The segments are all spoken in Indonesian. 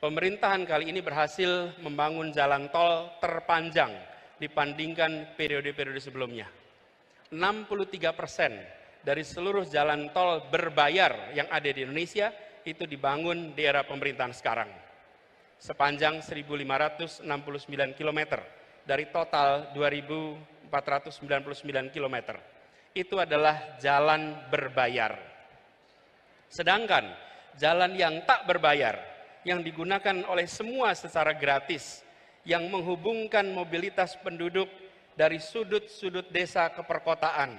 Pemerintahan kali ini berhasil membangun jalan tol terpanjang dibandingkan periode-periode sebelumnya. 63% dari seluruh jalan tol berbayar yang ada di Indonesia itu dibangun di era pemerintahan sekarang. Sepanjang 1.569 km dari total 2.499 km. Itu adalah jalan berbayar. Sedangkan jalan yang tak berbayar, yang digunakan oleh semua secara gratis, yang menghubungkan mobilitas penduduk dari sudut-sudut desa ke perkotaan,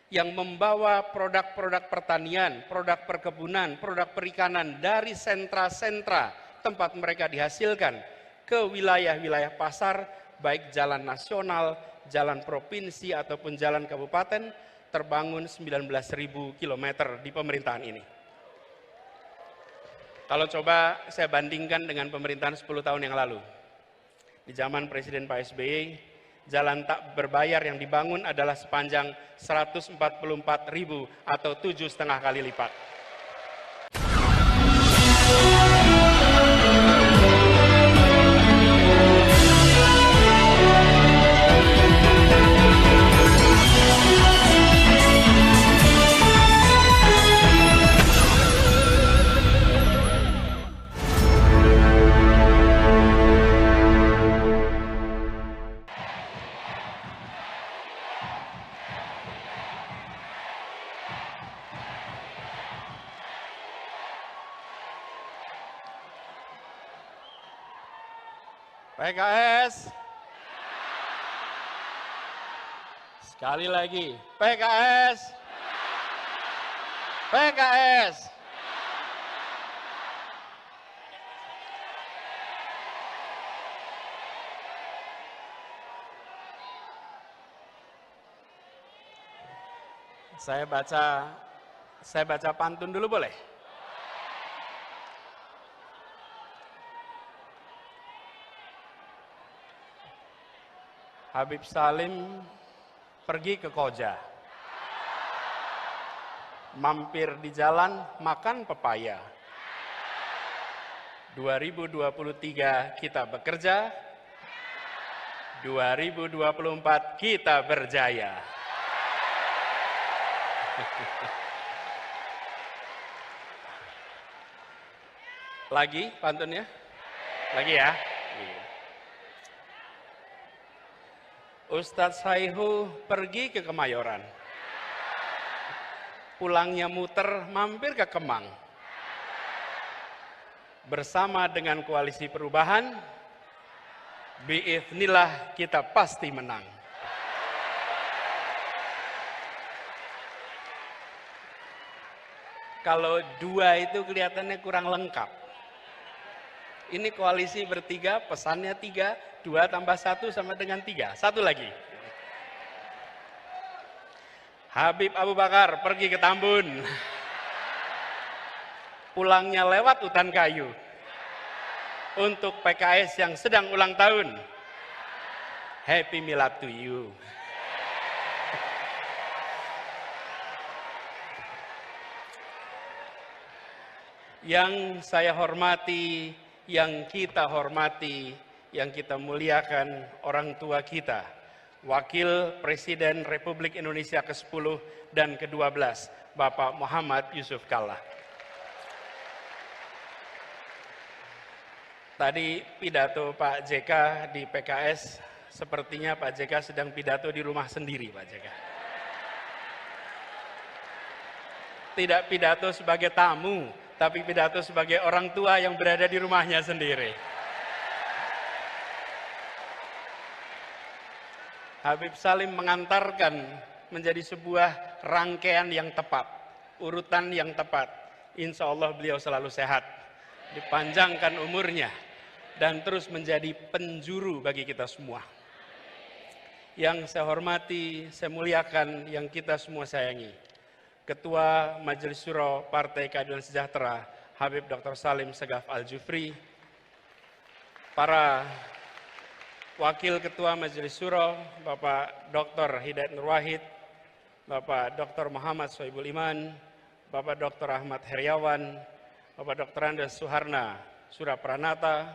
yang membawa produk-produk pertanian, produk perkebunan, produk perikanan dari sentra-sentra tempat mereka dihasilkan ke wilayah-wilayah pasar, baik jalan nasional, jalan provinsi ataupun jalan kabupaten, terbangun 19.000 km di pemerintahan ini. Kalau coba saya bandingkan dengan pemerintahan 10 tahun yang lalu. Di zaman Presiden Pak SBY, jalan tak berbayar yang dibangun adalah sepanjang 144.000 atau 7,5 kali lipat. PKS, sekali lagi, PKS, PKS. Saya baca pantun dulu boleh? Habib Salim pergi ke Koja, mampir di jalan makan pepaya. 2023 kita bekerja, 2024 kita berjaya. Lagi pantunnya? Lagi ya? Ustadz Saihu pergi ke Kemayoran. Pulangnya muter mampir ke Kemang. Bersama dengan koalisi perubahan, biiznillah kita pasti menang. Kalau dua itu kelihatannya kurang lengkap. Ini koalisi bertiga, pesannya 3, 2 tambah 1 sama dengan 3. Satu lagi. Habib Abu Bakar pergi ke Tambun. Pulangnya lewat hutan kayu. Untuk PKS yang sedang ulang tahun, Happy Milad to you. Yang saya hormati, yang kita hormati, yang kita muliakan orang tua kita, Wakil Presiden Republik Indonesia ke-10 dan ke-12, Bapak Muhammad Yusuf Kalla. Tadi pidato Pak JK di PKS, sepertinya Pak JK sedang pidato di rumah sendiri, Pak JK. Tidak pidato sebagai tamu, tapi pidato sebagai orang tua yang berada di rumahnya sendiri. Habib Salim mengantarkan menjadi sebuah rangkaian yang tepat, urutan yang tepat. Insya Allah beliau selalu sehat, dipanjangkan umurnya, dan terus menjadi penjuru bagi kita semua. Yang saya hormati, saya muliakan, yang kita semua sayangi, Ketua Majelis Syuro Partai Keadilan Sejahtera, Habib Dr. Salim Segaf Al-Jufri, para Wakil Ketua Majelis Syuro, Bapak Dr. Hidayat Nur Wahid, Bapak Dr. Muhammad Sohibul Iman, Bapak Dr. Ahmad Heriawan, Bapak Dr. Andes Suharna, Surapranata,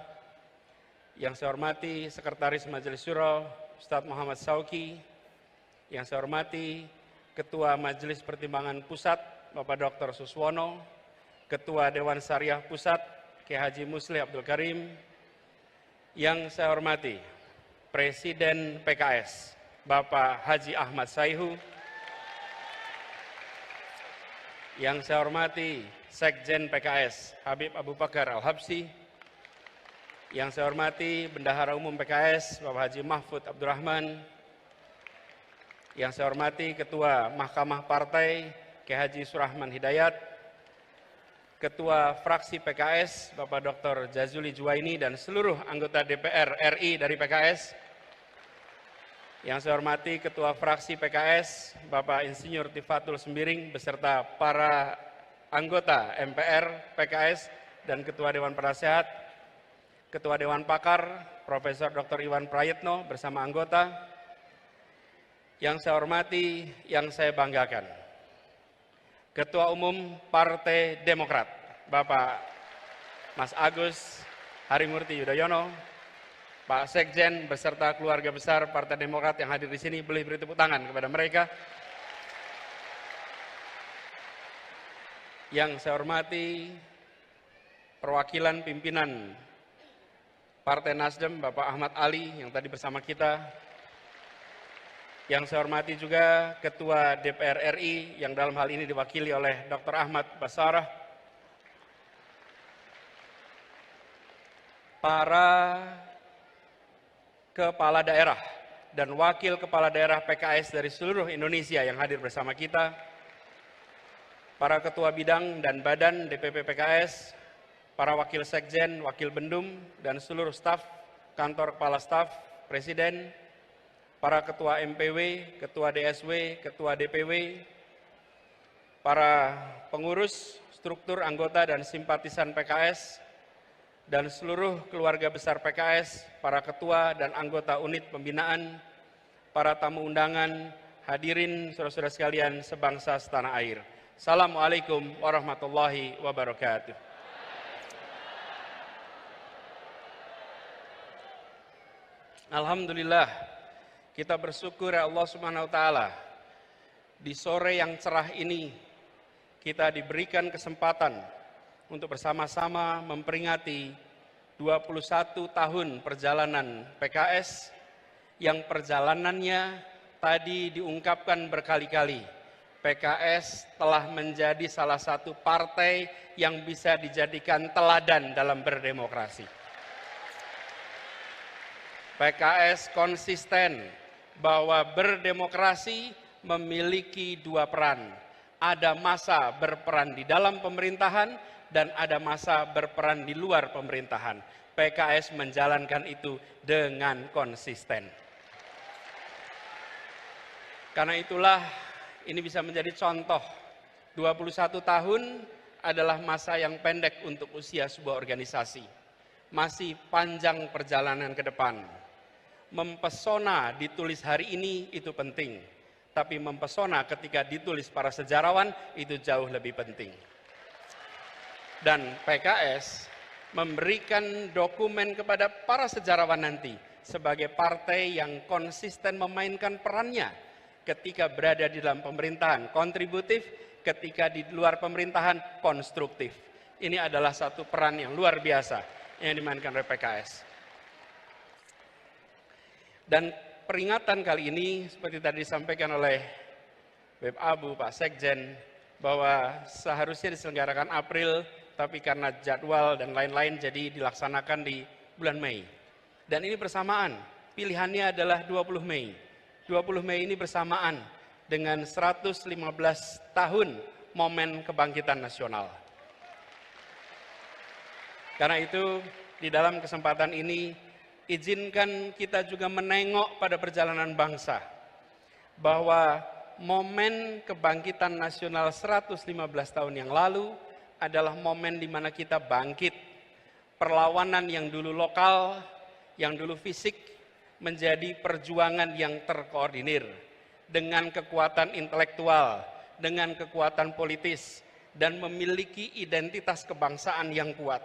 yang saya hormati Sekretaris Majelis Syuro Ustadz Muhammad Sauki, yang saya hormati Ketua Majelis Pertimbangan Pusat Bapak Dr. Suswono, Ketua Dewan Syariah Pusat Kiai Haji Muslih Abdul Karim, yang saya hormati Presiden PKS Bapak Haji Ahmad Saihu, yang saya hormati Sekjen PKS Habib Abu Bakar Al-Habsyi, yang saya hormati Bendahara Umum PKS Bapak Haji Mahfud Abdurrahman, yang saya hormati Ketua Mahkamah Partai Kiai Haji Surahman Hidayat, Ketua Fraksi PKS Bapak Dr. Jazuli Juwaini dan seluruh anggota DPR RI dari PKS, yang saya hormati Ketua Fraksi PKS Bapak Insinyur Tifatul Sembiring beserta para anggota MPR PKS dan Ketua Dewan Penasehat, Ketua Dewan Pakar Profesor Dr. Iwan Prayitno bersama anggota, yang saya hormati, yang saya banggakan, Ketua Umum Partai Demokrat Bapak Mas Agus Harimurti Yudhoyono, Pak Sekjen beserta keluarga besar Partai Demokrat yang hadir di sini, boleh beri tepuk tangan kepada mereka. Yang saya hormati perwakilan pimpinan Partai Nasdem Bapak Ahmad Ali yang tadi bersama kita. Yang saya hormati juga Ketua DPR RI yang dalam hal ini diwakili oleh Dr. Ahmad Basarah. Para kepala daerah dan wakil kepala daerah PKS dari seluruh Indonesia yang hadir bersama kita. Para ketua bidang dan badan DPP PKS, para wakil sekjen, wakil bendum, dan seluruh staf, kantor kepala staf, presiden, para ketua MPW, ketua DSW, ketua DPW, para pengurus, struktur anggota dan simpatisan PKS, dan seluruh keluarga besar PKS, para ketua dan anggota unit pembinaan, para tamu undangan, hadirin saudara-saudara sekalian sebangsa setanah air. Assalamualaikum warahmatullahi wabarakatuh. Alhamdulillah, kita bersyukur ya Allah Subhanahu wa Ta'ala, di sore yang cerah ini kita diberikan kesempatan untuk bersama-sama memperingati 21 tahun perjalanan PKS yang perjalanannya tadi diungkapkan berkali-kali. PKS telah menjadi salah satu partai yang bisa dijadikan teladan dalam berdemokrasi. PKS konsisten bahwa berdemokrasi memiliki dua peran. Ada masa berperan di dalam pemerintahan dan ada masa berperan di luar pemerintahan. PKS menjalankan itu dengan konsisten. Karena itulah ini bisa menjadi contoh. 21 tahun adalah masa yang pendek untuk usia sebuah organisasi. Masih panjang perjalanan ke depan. Mempesona ditulis hari ini itu penting, tapi mempesona ketika ditulis para sejarawan itu jauh lebih penting. Dan PKS memberikan dokumen kepada para sejarawan nanti sebagai partai yang konsisten memainkan perannya ketika berada di dalam pemerintahan, kontributif, ketika di luar pemerintahan, konstruktif. Ini adalah satu peran yang luar biasa yang dimainkan oleh PKS. Dan peringatan kali ini seperti tadi disampaikan oleh Beb Abu, Pak Sekjen, bahwa seharusnya diselenggarakan April, tapi karena jadwal dan lain-lain jadi dilaksanakan di bulan Mei. Dan ini bersamaan, pilihannya adalah 20 Mei. 20 Mei ini bersamaan dengan 115 tahun momen kebangkitan nasional. Karena itu di dalam kesempatan ini izinkan kita juga menengok pada perjalanan bangsa bahwa momen kebangkitan nasional 115 tahun yang lalu adalah momen di mana kita bangkit. Perlawanan yang dulu lokal, yang dulu fisik menjadi perjuangan yang terkoordinir dengan kekuatan intelektual, dengan kekuatan politis dan memiliki identitas kebangsaan yang kuat.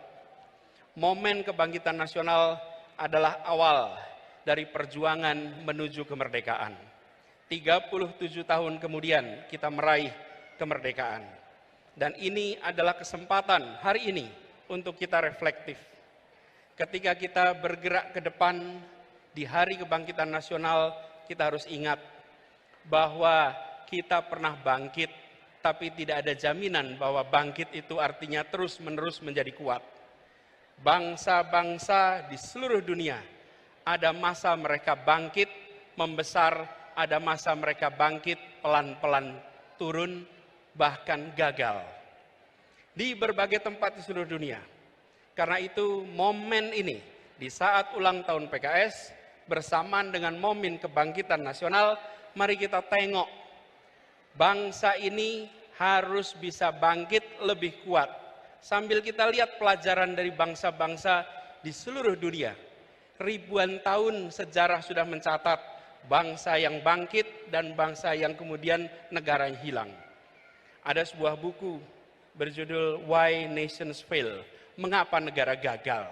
momen kebangkitan nasional adalah awal dari perjuangan menuju kemerdekaan. 37 tahun kemudian kita meraih kemerdekaan. Dan ini adalah kesempatan hari ini untuk kita reflektif. Ketika kita bergerak ke depan di hari kebangkitan nasional, kita harus ingat bahwa kita pernah bangkit, tapi tidak ada jaminan bahwa bangkit itu artinya terus-menerus menjadi kuat. Bangsa-bangsa di seluruh dunia, ada masa mereka bangkit, membesar, ada masa mereka bangkit, pelan-pelan turun, bahkan gagal. Di berbagai tempat di seluruh dunia. Karena itu momen ini, di saat ulang tahun PKS, bersamaan dengan momen kebangkitan nasional, mari kita tengok, bangsa ini harus bisa bangkit lebih kuat. Sambil kita lihat pelajaran dari bangsa-bangsa di seluruh dunia. Ribuan tahun sejarah sudah mencatat bangsa yang bangkit dan bangsa yang kemudian negaranya hilang. Ada sebuah buku berjudul Why Nations Fail, Mengapa Negara Gagal.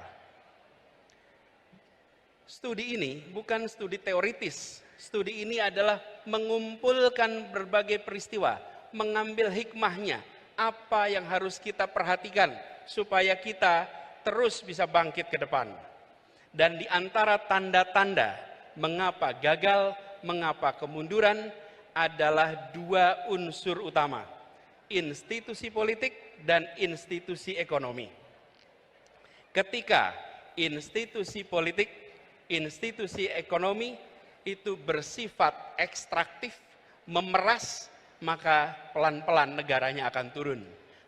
Studi ini bukan studi teoritis. Studi ini adalah mengumpulkan berbagai peristiwa, mengambil hikmahnya, apa yang harus kita perhatikan supaya kita terus bisa bangkit ke depan. Dan di antara tanda-tanda mengapa gagal, mengapa kemunduran adalah dua unsur utama, institusi politik dan institusi ekonomi. Ketika institusi politik, institusi ekonomi itu bersifat ekstraktif, memeras, maka pelan-pelan negaranya akan turun.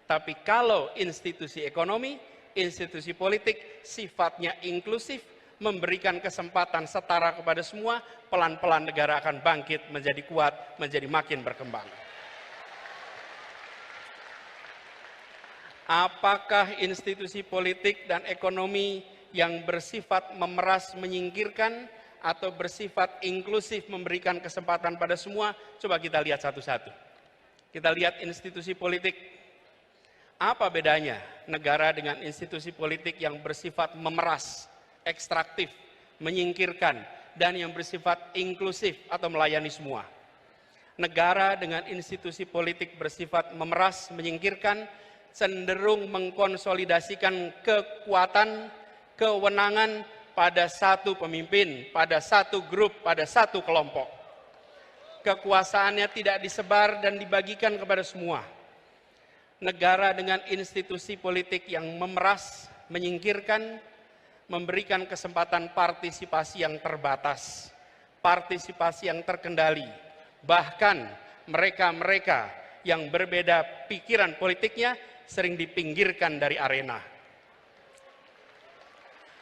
Tapi kalau institusi ekonomi, institusi politik sifatnya inklusif, memberikan kesempatan setara kepada semua, pelan-pelan negara akan bangkit menjadi kuat, menjadi makin berkembang. Apakah institusi politik dan ekonomi yang bersifat memeras, menyingkirkan, atau bersifat inklusif memberikan kesempatan pada semua? Coba kita lihat satu-satu. Kita lihat institusi politik. Apa bedanya negara dengan institusi politik yang bersifat memeras, ekstraktif, menyingkirkan, dan yang bersifat inklusif atau melayani semua? Negara dengan institusi politik bersifat memeras, menyingkirkan, cenderung mengkonsolidasikan kekuatan, kewenangan pada satu pemimpin, pada satu grup, pada satu kelompok. Kekuasaannya tidak disebar dan dibagikan kepada semua. Negara dengan institusi politik yang memeras, menyingkirkan, memberikan kesempatan partisipasi yang terbatas, partisipasi yang terkendali. Bahkan mereka-mereka yang berbeda pikiran politiknya sering dipinggirkan dari arena.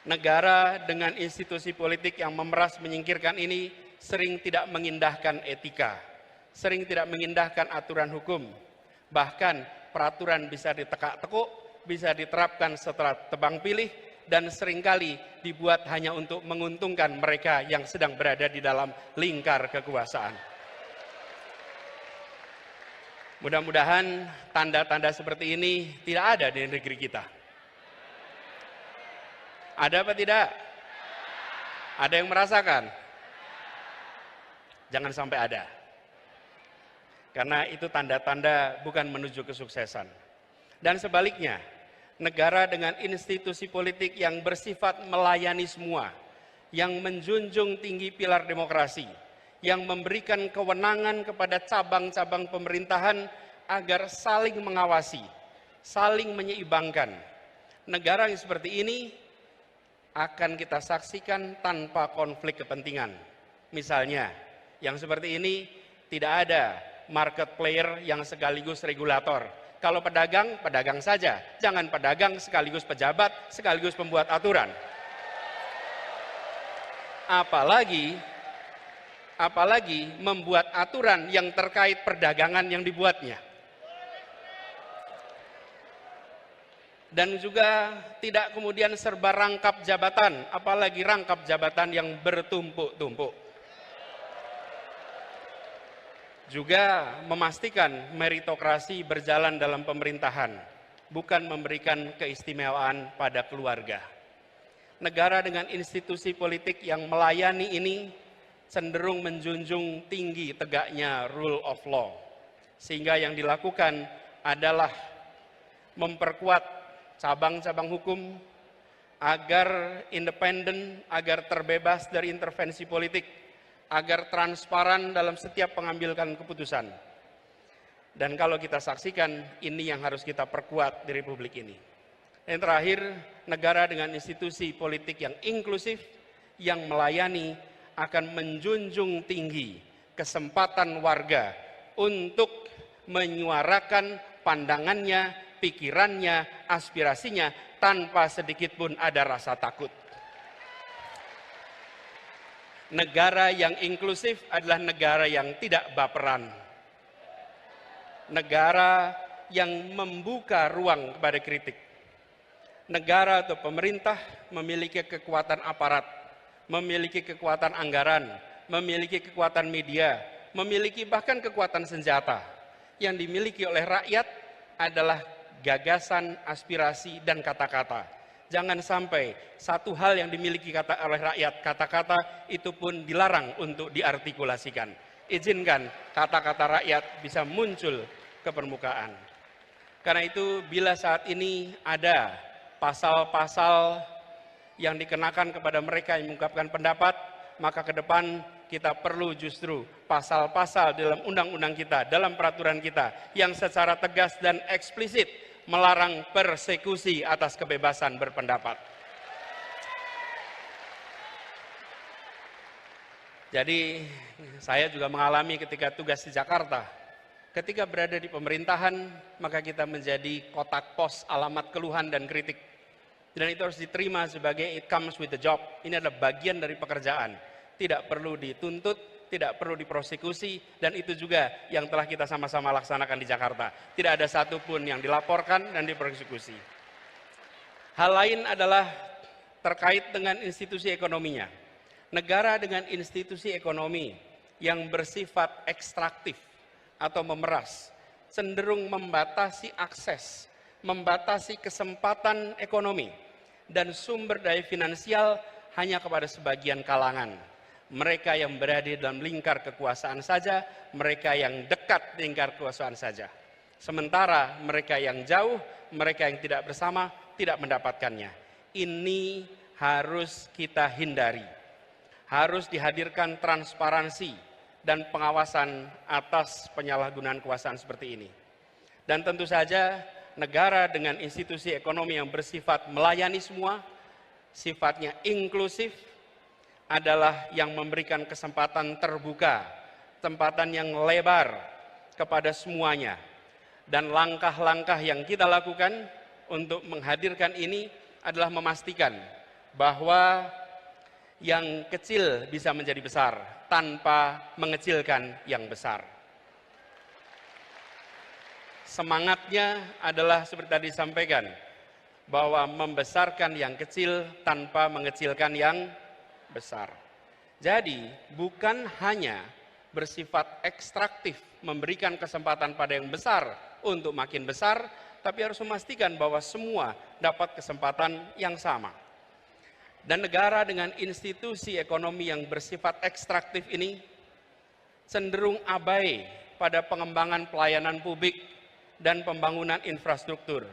Negara dengan institusi politik yang memeras, menyingkirkan ini sering tidak mengindahkan etika, sering tidak mengindahkan aturan hukum. Bahkan peraturan bisa ditekak-tekuk, bisa diterapkan setelah tebang pilih, dan seringkali dibuat hanya untuk menguntungkan mereka yang sedang berada di dalam lingkar kekuasaan. Mudah-mudahan tanda-tanda seperti ini tidak ada di negeri kita. Ada apa tidak? Ada yang merasakan? Jangan sampai ada. Karena itu tanda-tanda bukan menuju kesuksesan. Dan sebaliknya, negara dengan institusi politik yang bersifat melayani semua, yang menjunjung tinggi pilar demokrasi, yang memberikan kewenangan kepada cabang-cabang pemerintahan agar saling mengawasi, saling menyeimbangkan. Negara yang seperti ini akan kita saksikan tanpa konflik kepentingan. Misalnya, yang seperti ini tidak ada market player yang sekaligus regulator. Kalau pedagang, pedagang saja. Jangan pedagang sekaligus pejabat, sekaligus pembuat aturan. Apalagi membuat aturan yang terkait perdagangan yang dibuatnya. Dan juga tidak kemudian serba rangkap jabatan, apalagi rangkap jabatan yang bertumpuk-tumpuk. Juga memastikan meritokrasi berjalan dalam pemerintahan, bukan memberikan keistimewaan pada keluarga. negara dengan institusi politik yang melayani ini cenderung menjunjung tinggi tegaknya rule of law. Sehingga yang dilakukan adalah memperkuat cabang-cabang hukum agar independen, agar terbebas dari intervensi politik, agar transparan dalam setiap pengambilan keputusan. Dan kalau kita saksikan, ini yang harus kita perkuat di Republik ini. Yang terakhir, negara dengan institusi politik yang inklusif, yang melayani, akan menjunjung tinggi kesempatan warga untuk menyuarakan pandangannya, pikirannya, aspirasinya, tanpa sedikit pun ada rasa takut. Negara yang inklusif adalah negara yang tidak baperan. Negara yang membuka ruang kepada kritik. Negara atau pemerintah memiliki kekuatan aparat, memiliki kekuatan anggaran, memiliki kekuatan media, memiliki bahkan kekuatan senjata. Yang dimiliki oleh rakyat adalah gagasan, aspirasi, dan kata-kata. Jangan sampai satu hal yang dimiliki oleh rakyat, kata-kata itu pun dilarang untuk diartikulasikan. Izinkan kata-kata rakyat bisa muncul ke permukaan. Karena itu bila saat ini ada pasal-pasal yang dikenakan kepada mereka yang mengungkapkan pendapat, maka ke depan kita perlu justru pasal-pasal dalam undang-undang kita, dalam peraturan kita yang secara tegas dan eksplisit melarang persekusi atas kebebasan berpendapat. Jadi saya juga mengalami ketika tugas di Jakarta. Ketika berada di pemerintahan, maka kita menjadi kotak pos alamat keluhan dan kritik. Dan itu harus diterima sebagai it comes with the job. Ini adalah bagian dari pekerjaan. Tidak perlu dituntut, tidak perlu diprosekusi, dan itu juga yang telah kita sama-sama laksanakan di Jakarta. Tidak ada satupun yang dilaporkan dan diprosekusi. Hal lain adalah terkait dengan institusi ekonominya. Negara dengan institusi ekonomi yang bersifat ekstraktif atau memeras, cenderung membatasi akses, membatasi kesempatan ekonomi, dan sumber daya finansial hanya kepada sebagian kalangan. Mereka yang berada dalam lingkar kekuasaan saja, mereka yang dekat lingkar kekuasaan saja. Sementara mereka yang jauh, mereka yang tidak bersama, tidak mendapatkannya. Ini harus kita hindari. Harus dihadirkan transparansi dan pengawasan atas penyalahgunaan kekuasaan seperti ini. Dan tentu saja negara dengan institusi ekonomi yang bersifat melayani semua, sifatnya inklusif, adalah yang memberikan kesempatan terbuka, kesempatan yang lebar kepada semuanya. Dan langkah-langkah yang kita lakukan untuk menghadirkan ini adalah memastikan bahwa yang kecil bisa menjadi besar tanpa mengecilkan yang besar. Semangatnya adalah seperti tadi disampaikan, bahwa membesarkan yang kecil tanpa mengecilkan yang besar. Jadi bukan hanya bersifat ekstraktif, memberikan kesempatan pada yang besar untuk makin besar, tapi harus memastikan bahwa semua dapat kesempatan yang sama. Dan negara dengan institusi ekonomi yang bersifat ekstraktif ini cenderung abai pada pengembangan pelayanan publik dan pembangunan infrastruktur.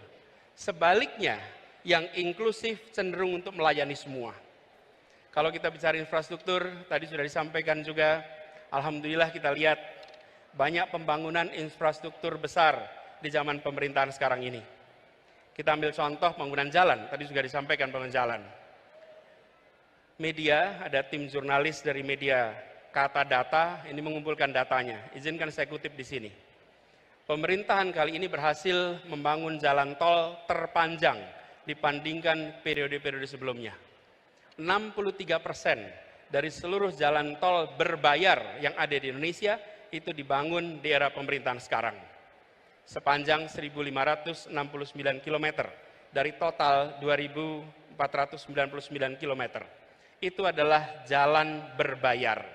Sebaliknya, yang inklusif cenderung untuk melayani semua. Kalau kita bicara infrastruktur, tadi sudah disampaikan juga, alhamdulillah kita lihat banyak pembangunan infrastruktur besar di zaman pemerintahan sekarang ini. Kita ambil contoh pembangunan jalan, tadi juga disampaikan pembangunan jalan. Media, ada tim jurnalis dari media Kata Data, ini mengumpulkan datanya. Izinkan saya kutip di sini. Pemerintahan kali ini berhasil membangun jalan tol terpanjang dibandingkan periode-periode sebelumnya. 63% dari seluruh jalan tol berbayar yang ada di Indonesia itu dibangun di era pemerintahan sekarang. Sepanjang 1.569 km dari total 2.499 km. Itu adalah jalan berbayar.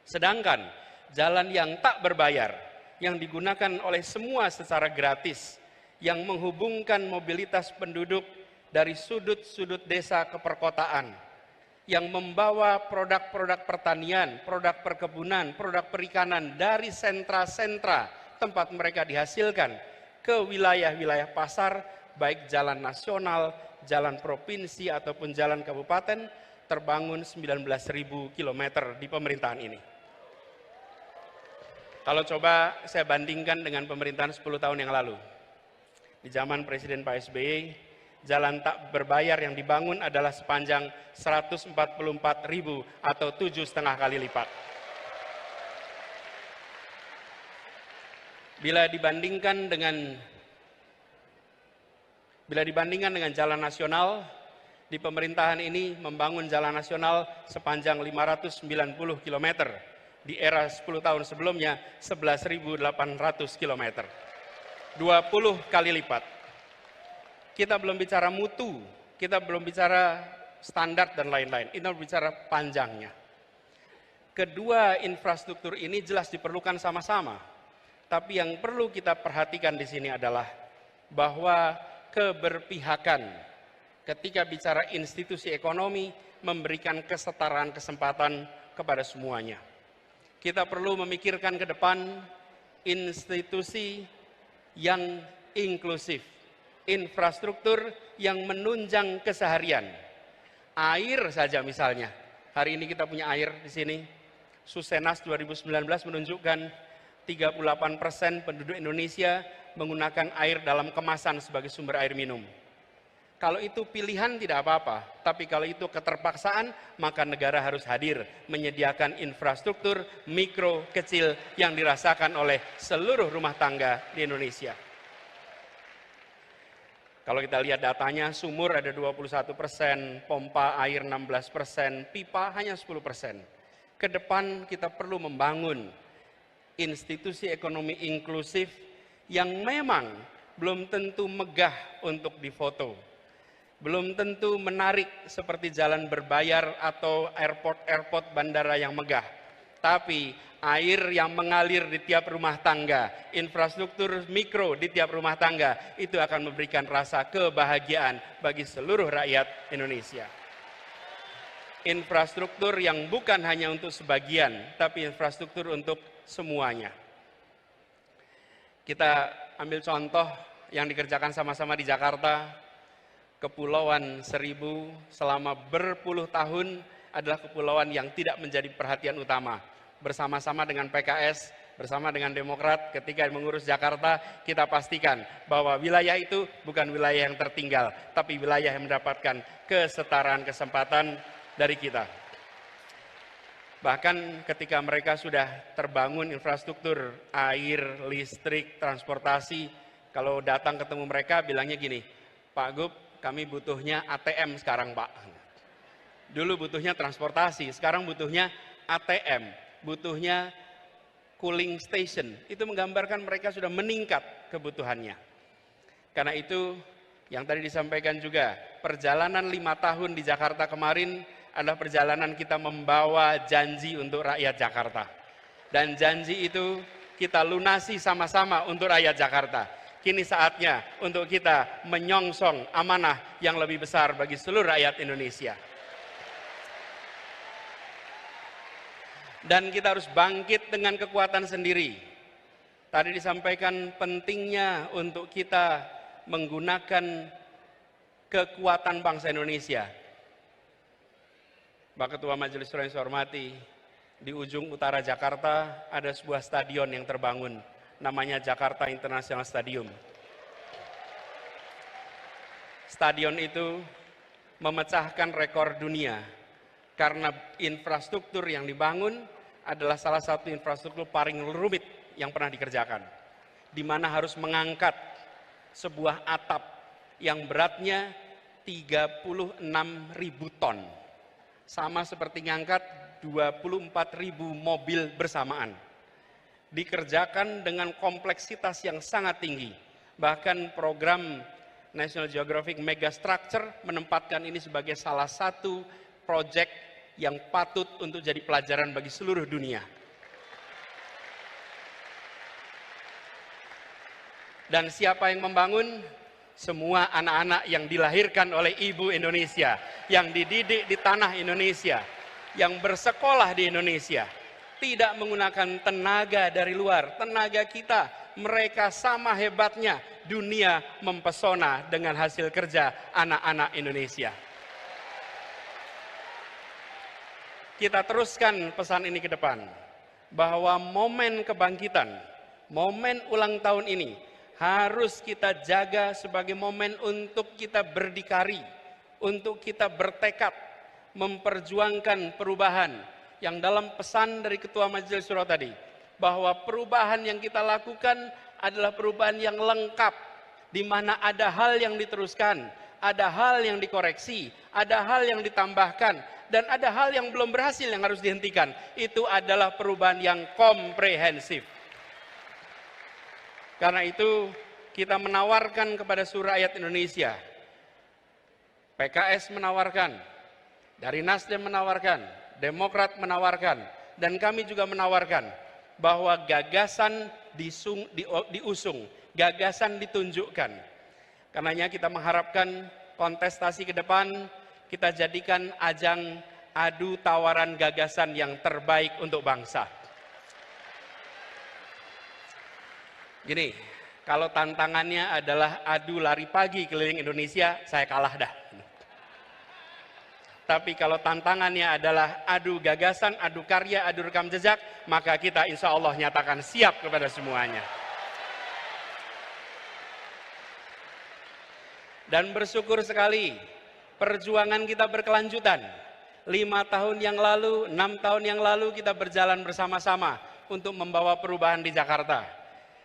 Sedangkan jalan yang tak berbayar, yang digunakan oleh semua secara gratis, yang menghubungkan mobilitas penduduk dari sudut-sudut desa ke perkotaan, yang membawa produk-produk pertanian, produk perkebunan, produk perikanan dari sentra-sentra tempat mereka dihasilkan ke wilayah-wilayah pasar, baik jalan nasional, jalan provinsi ataupun jalan kabupaten, terbangun 19.000 km di pemerintahan ini. Kalau coba saya bandingkan dengan pemerintahan 10 tahun yang lalu, di zaman Presiden Pak SBY, jalan tak berbayar yang dibangun adalah sepanjang 144.000 atau 7,5 kali lipat. Bila dibandingkan dengan jalan nasional, di pemerintahan ini membangun jalan nasional sepanjang 590 km, di era 10 tahun sebelumnya 11.800 km. 20 kali lipat. Kita belum bicara mutu, kita belum bicara standar dan lain-lain, kita bicara panjangnya. Kedua infrastruktur ini jelas diperlukan sama-sama, tapi yang perlu kita perhatikan di sini adalah bahwa keberpihakan ketika bicara institusi ekonomi memberikan kesetaraan kesempatan kepada semuanya. Kita perlu memikirkan ke depan institusi yang inklusif, infrastruktur yang menunjang keseharian. Air saja misalnya, hari ini kita punya air di sini. Susenas 2019 menunjukkan 38% penduduk Indonesia menggunakan air dalam kemasan sebagai sumber air minum. Kalau itu pilihan tidak apa-apa, tapi kalau itu keterpaksaan, maka negara harus hadir menyediakan infrastruktur mikro kecil yang dirasakan oleh seluruh rumah tangga di Indonesia. Kalau kita lihat datanya, sumur ada 21%, pompa air 16%, pipa hanya 10%. Ke depan kita perlu membangun institusi ekonomi inklusif yang memang belum tentu megah untuk difoto. Belum tentu menarik seperti jalan berbayar atau airport bandara yang megah. Tapi air yang mengalir di tiap rumah tangga, infrastruktur mikro di tiap rumah tangga, itu akan memberikan rasa kebahagiaan bagi seluruh rakyat Indonesia. Infrastruktur yang bukan hanya untuk sebagian, tapi infrastruktur untuk semuanya. Kita ambil contoh yang dikerjakan sama-sama di Jakarta. Kepulauan Seribu selama berpuluh tahun adalah kepulauan yang tidak menjadi perhatian utama. Bersama-sama dengan PKS, bersama dengan Demokrat, ketika mengurus Jakarta, kita pastikan bahwa wilayah itu bukan wilayah yang tertinggal, tapi wilayah yang mendapatkan kesetaraan kesempatan dari kita. Bahkan ketika mereka sudah terbangun infrastruktur air, listrik, transportasi, kalau datang ketemu mereka bilangnya gini, Pak Gub, kami butuhnya ATM sekarang Pak. Dulu butuhnya transportasi, sekarang butuhnya ATM, butuhnya cooling station. Itu menggambarkan mereka sudah meningkat kebutuhannya. Karena itu yang tadi disampaikan juga, perjalanan 5 tahun di Jakarta kemarin adalah perjalanan kita membawa janji untuk rakyat Jakarta. Dan janji itu kita lunasi sama-sama untuk rakyat Jakarta. Kini saatnya untuk kita menyongsong amanah yang lebih besar bagi seluruh rakyat Indonesia. Dan kita harus bangkit dengan kekuatan sendiri. Tadi disampaikan pentingnya untuk kita menggunakan kekuatan bangsa Indonesia. Pak Ketua Majelis Suro yang saya hormati, di ujung utara Jakarta ada sebuah stadion yang terbangun. Namanya Jakarta International Stadium. Stadion itu memecahkan rekor dunia karena infrastruktur yang dibangun adalah salah satu infrastruktur paling rumit yang pernah dikerjakan. Di mana harus mengangkat sebuah atap yang beratnya 36.000 ton. Sama seperti mengangkat 24.000 mobil bersamaan. Dikerjakan dengan kompleksitas yang sangat tinggi. Bahkan program National Geographic Megastructure menempatkan ini sebagai salah satu proyek yang patut untuk jadi pelajaran bagi seluruh dunia. Dan siapa yang membangun? semua anak-anak yang dilahirkan oleh ibu Indonesia, yang dididik di tanah Indonesia, yang bersekolah di Indonesia, tidak menggunakan tenaga dari luar, tenaga kita, mereka sama hebatnya, dunia mempesona dengan hasil kerja anak-anak Indonesia. Kita teruskan pesan ini ke depan, bahwa momen kebangkitan, momen ulang tahun ini harus kita jaga sebagai momen untuk kita berdikari, untuk kita bertekad, memperjuangkan perubahan yang dalam pesan dari Ketua Majelis Syuro tadi, bahwa perubahan yang kita lakukan adalah perubahan yang lengkap, di mana ada hal yang diteruskan, ada hal yang dikoreksi, ada hal yang ditambahkan, dan ada hal yang belum berhasil yang harus dihentikan. Itu adalah perubahan yang komprehensif. Karena itu kita menawarkan kepada seluruh rakyat Indonesia, PKS menawarkan, dari Nasdem menawarkan, Demokrat menawarkan, dan kami juga menawarkan bahwa gagasan diusung, gagasan ditunjukkan. Karenanya kita mengharapkan kontestasi ke depan kita jadikan ajang adu tawaran gagasan yang terbaik untuk bangsa. Gini, kalau tantangannya adalah adu lari pagi keliling Indonesia, saya kalah dah. Tapi kalau tantangannya adalah adu gagasan, adu karya, adu rekam jejak, maka kita insya Allah nyatakan siap kepada semuanya. Dan bersyukur sekali, perjuangan kita berkelanjutan. 5 tahun yang lalu, 6 tahun yang lalu kita berjalan bersama-sama untuk membawa perubahan di Jakarta.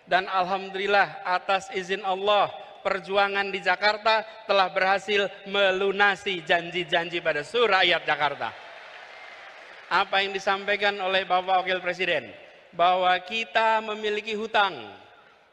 Dan alhamdulillah atas izin Allah, perjuangan di Jakarta telah berhasil melunasi janji-janji pada seluruh rakyat Jakarta. Apa yang disampaikan oleh Bapak Wakil Presiden, bahwa kita memiliki hutang,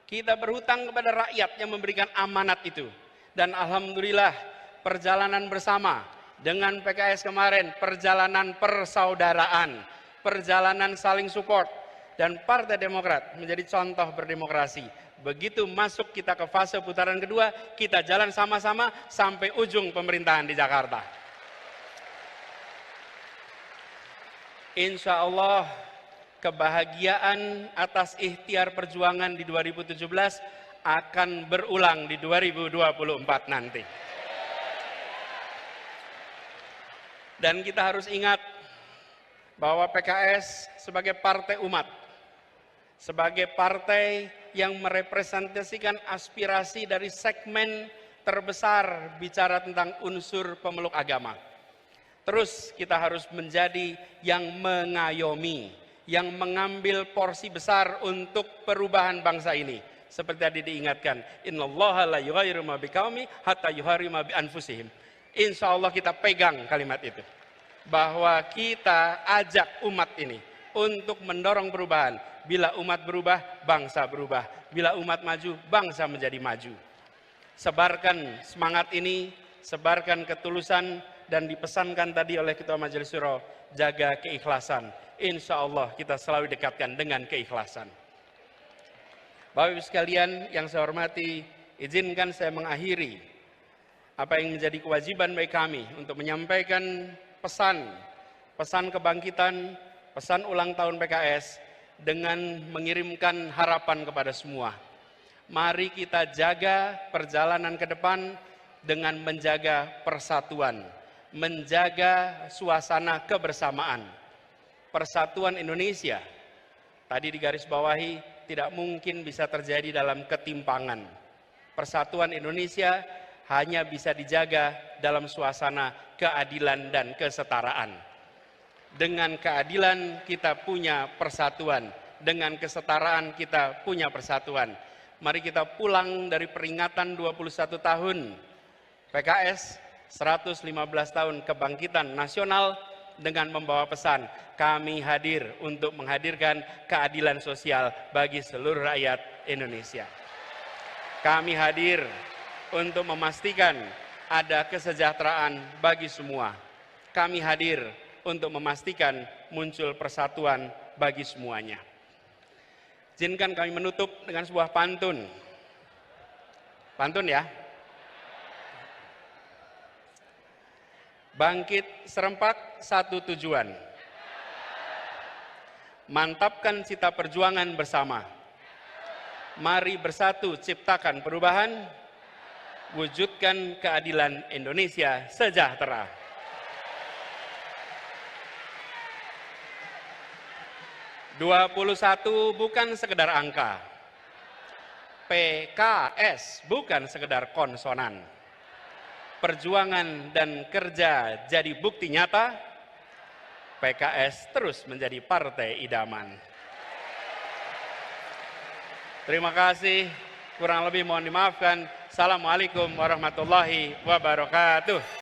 kita berhutang kepada rakyat yang memberikan amanat itu. Dan alhamdulillah perjalanan bersama dengan PKS kemarin, perjalanan persaudaraan, perjalanan saling support, dan Partai Demokrat menjadi contoh berdemokrasi. Begitu masuk kita ke fase putaran kedua, kita jalan sama-sama sampai ujung pemerintahan di Jakarta. Insya Allah kebahagiaan atas ikhtiar perjuangan di 2017 akan berulang di 2024 nanti. Dan kita harus ingat bahwa PKS sebagai partai umat, sebagai partai yang merepresentasikan aspirasi dari segmen terbesar bicara tentang unsur pemeluk agama. Terus kita harus menjadi yang mengayomi, yang mengambil porsi besar untuk perubahan bangsa ini. Seperti tadi diingatkan, innallaha la yughayyiru ma biqaumin hatta yughayyiru ma bi anfusihim. Insya Allah kita pegang kalimat itu, bahwa kita ajak umat ini untuk mendorong perubahan. Bila umat berubah, bangsa berubah. Bila umat maju, bangsa menjadi maju. Sebarkan semangat ini, sebarkan ketulusan, dan dipesankan tadi oleh Ketua Majelis Syuro, jaga keikhlasan. Insya Allah kita selalu dekatkan dengan keikhlasan. Bapak Ibu sekalian yang saya hormati, izinkan saya mengakhiri apa yang menjadi kewajiban bagi kami untuk menyampaikan pesan kebangkitan, pesan ulang tahun PKS dengan mengirimkan harapan kepada semua. Mari kita jaga perjalanan ke depan dengan menjaga persatuan, menjaga suasana kebersamaan. Persatuan Indonesia, tadi digarisbawahi, tidak mungkin bisa terjadi dalam ketimpangan. Persatuan Indonesia hanya bisa dijaga dalam suasana keadilan dan kesetaraan. Dengan keadilan kita punya persatuan, dengan kesetaraan kita punya persatuan. Mari kita pulang dari peringatan 21 tahun PKS, 115 tahun kebangkitan nasional dengan membawa pesan, kami hadir untuk menghadirkan keadilan sosial bagi seluruh rakyat Indonesia. Kami hadir untuk memastikan ada kesejahteraan bagi semua. Kami hadir untuk memastikan muncul persatuan bagi semuanya. Izinkan kami menutup dengan sebuah pantun. Pantun ya. Bangkit serempak satu tujuan. Mantapkan cita perjuangan bersama. Mari bersatu ciptakan perubahan, wujudkan keadilan Indonesia sejahtera. "21 bukan sekedar angka. PKS bukan sekedar konsonan. Perjuangan dan kerja jadi bukti nyata. PKS terus menjadi partai idaman." Terima kasih, kurang lebih mohon dimaafkan. Assalamualaikum warahmatullahi wabarakatuh.